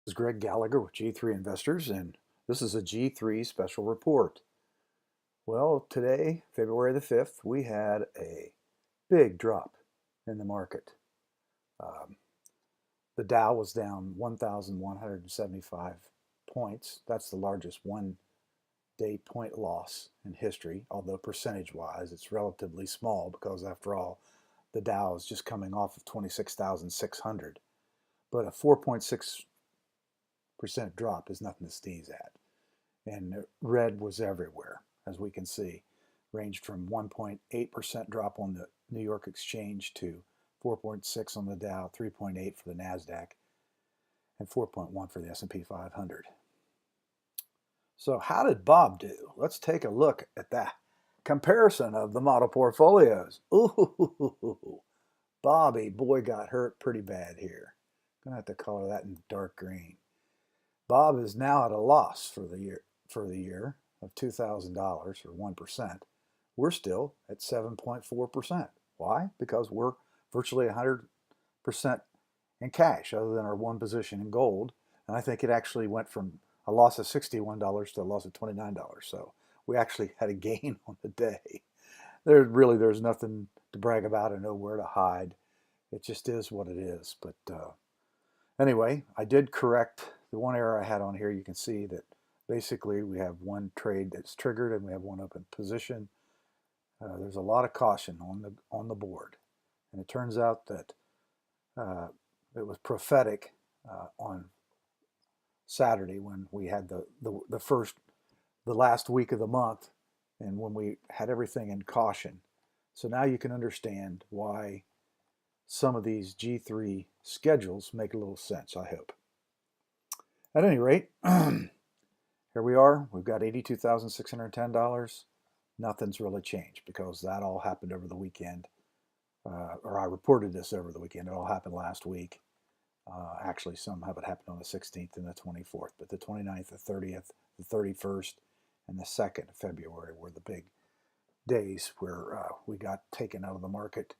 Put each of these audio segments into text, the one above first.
This is Greg Gallagher with G3 Investors, and this is a G3 special report. Well, today, February the 5th, we had a big drop in the market. Um, the Dow was down 1,175 points. That's the largest one-day point loss in history, although percentage-wise, it's relatively small because, after all, the Dow is just coming off of 26,600. But a 4.6% drop is nothing to sneeze at. And red was everywhere, as we can see. Ranged from 1.8% drop on the New York Exchange to 4.6 on the Dow, 3.8 for the NASDAQ, and 4.1 for the S&P 500. So how did Bob do? Let's take a look at that comparison of the model portfolios. Ooh, Bobby boy got hurt pretty bad here. Gonna have to color that in dark green. Bob is now at a loss for the year of $2,000 or 1%. We're still at 7.4%. Why? Because we're virtually 100% in cash, other than our one position in gold. And I think it actually went from a loss of $61 to a loss of $29. So we actually had a gain on the day. There's nothing to brag about and nowhere to hide. It just is what it is. But anyway, I did correct the one error I had on here. You can see that basically we have one trade that's triggered and we have one open position. There's a lot of caution on the board, and it turns out that it was prophetic on Saturday when we had the last week of the month, and when we had everything in caution. So now you can understand why some of these G3 schedules make a little sense, I hope. At any rate, here we are. We've got $82,610. Nothing's really changed because that all happened over the weekend. Or I reported this over the weekend. It all happened last week. Actually, some have it happened on the 16th and the 24th, but the 29th, the 30th, the 31st, and the 2nd of February were the big days where we got taken out of the market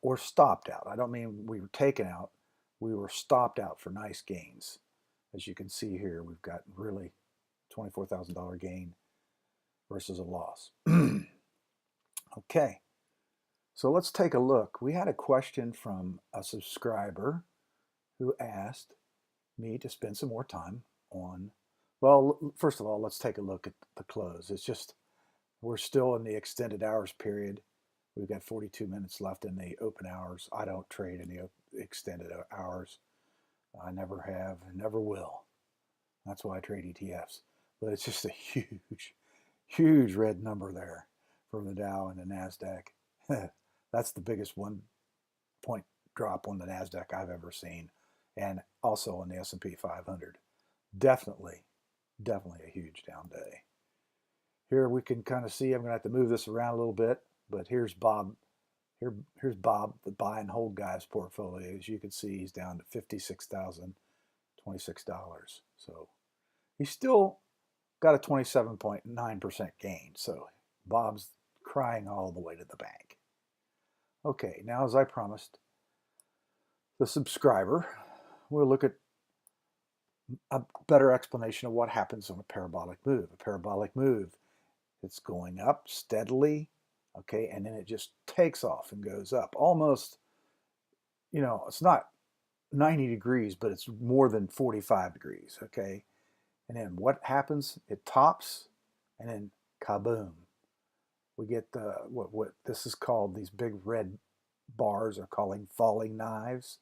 or stopped out. I don't mean we were taken out. We were stopped out for nice gains. As you can see here, we've got really $24,000 gain versus a loss. Okay, so let's take a look. We had a question from a subscriber who asked me to spend some more time on, well, first of all, let's take a look at the close. It's just, we're still in the extended hours period. We've got 42 minutes left in the open hours. I don't trade in the extended hours. I never have, never will. That's why I trade ETFs. But it's just a huge, huge red number there for the Dow and the NASDAQ. That's the biggest 1 point drop on the NASDAQ I've ever seen, and also on the S&P 500. Definitely a huge down day. Here we can kind of see, I'm going to have to move this around a little bit, but here's Bob. Here's Bob, the buy and hold guy's portfolio. As you can see, he's down to $56,026. So he's still got a 27.9% gain. So Bob's crying all the way to the bank. Okay, now as I promised, the subscriber, we'll look at a better explanation of what happens on a parabolic move. A parabolic move, it's going up steadily, okay, and then it just takes off and goes up. Almost, it's not 90 degrees, but it's more than 45 degrees, okay? And then what happens? It tops, and then kaboom. We get what this is called, these big red bars are calling falling knives.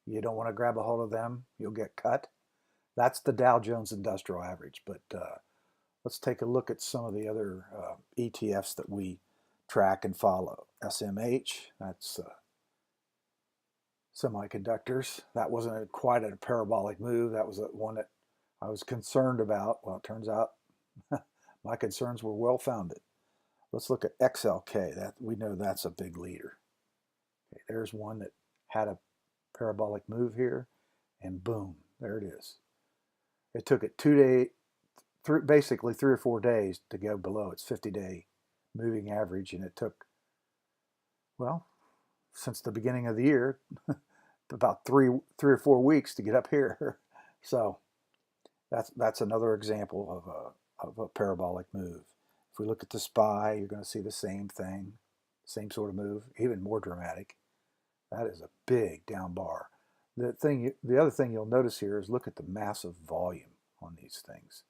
You don't want to grab a hold of them. You'll get cut. That's the Dow Jones Industrial Average. But let's take a look at some of the other ETFs that we track and follow. SMH, that's semiconductors. That wasn't quite a parabolic move. That was one that I was concerned about. Well, it turns out my concerns were well founded. Let's look at XLK. That we know that's a big leader. Okay, there's one that had a parabolic move here, and boom, there it is. It took it basically 3 or 4 days to go below its 50-day moving average, and it took, well, since the beginning of the year, about three or 4 weeks to get up here. So that's another example of a parabolic move. If we look at the SPY, you're going to see the same thing, same sort of move, even more dramatic. That is a big down bar. The other thing you'll notice here is look at the massive volume on these things.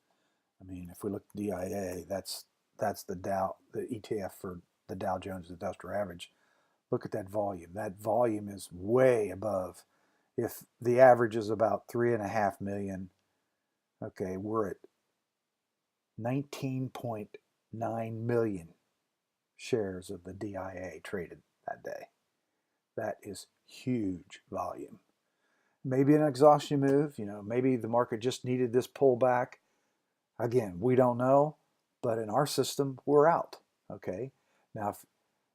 I mean, if we look at DIA, that's the Dow, the ETF for the Dow Jones Industrial Average. Look at that volume. That volume is way above. If the average is about 3.5 million, okay, we're at 19.9 million shares of the DIA traded that day. That is huge volume. Maybe an exhaustion move, maybe the market just needed this pullback. Again, we don't know, but in our system, we're out. Okay. Now, if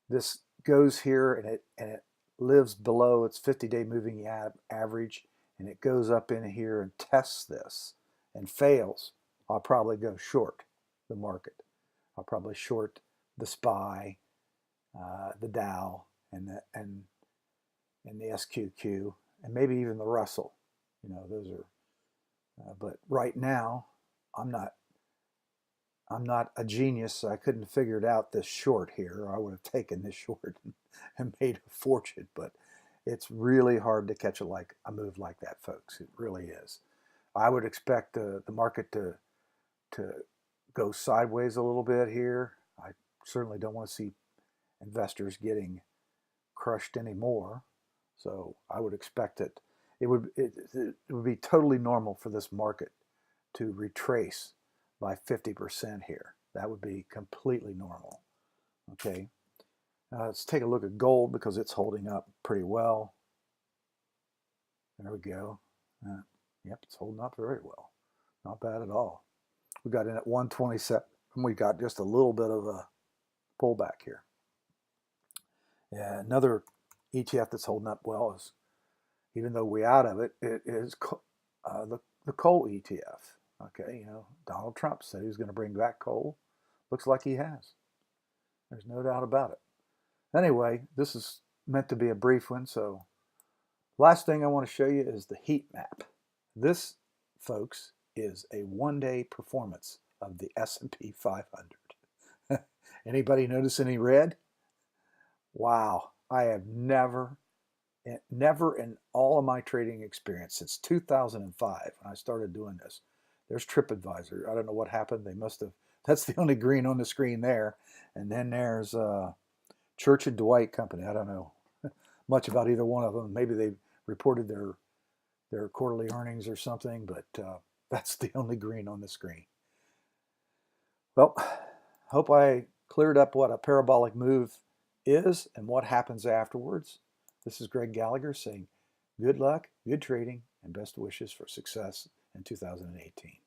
this goes here and it lives below its 50-day moving average, and it goes up in here and tests this and fails, I'll probably go short the market. I'll probably short the SPY, the Dow, and the SQQ, and maybe even the Russell. Those are. But right now, I'm not a genius, so I couldn't figure it out this short here. I would have taken this short and made a fortune, but it's really hard to catch a move like that, folks. It really is. I would expect the market to go sideways a little bit here. I certainly don't want to see investors getting crushed anymore. So I would expect it would be totally normal for this market to retrace by 50% here. That would be completely normal. Okay, let's take a look at gold because it's holding up pretty well. There we go. Yep, it's holding up very well. Not bad at all. We got in at 127, and we got just a little bit of a pullback here. Yeah, another ETF that's holding up well is, even though we're out of it, it is the coal ETF. Okay, Donald Trump said he was going to bring back coal. Looks like he has. There's no doubt about it. Anyway, this is meant to be a brief one, so last thing I want to show you is the heat map. This, folks, is a one-day performance of the S&P 500. Anybody notice any red? Wow, I have never in all of my trading experience since 2005 when I started doing this. There's TripAdvisor. I don't know what happened. They must have. That's the only green on the screen there. And then there's Church and Dwight Company. I don't know much about either one of them. Maybe they reported their quarterly earnings or something, but that's the only green on the screen. Well, hope I cleared up what a parabolic move is and what happens afterwards. This is Greg Gallagher saying good luck, good trading, and best wishes for success in 2018.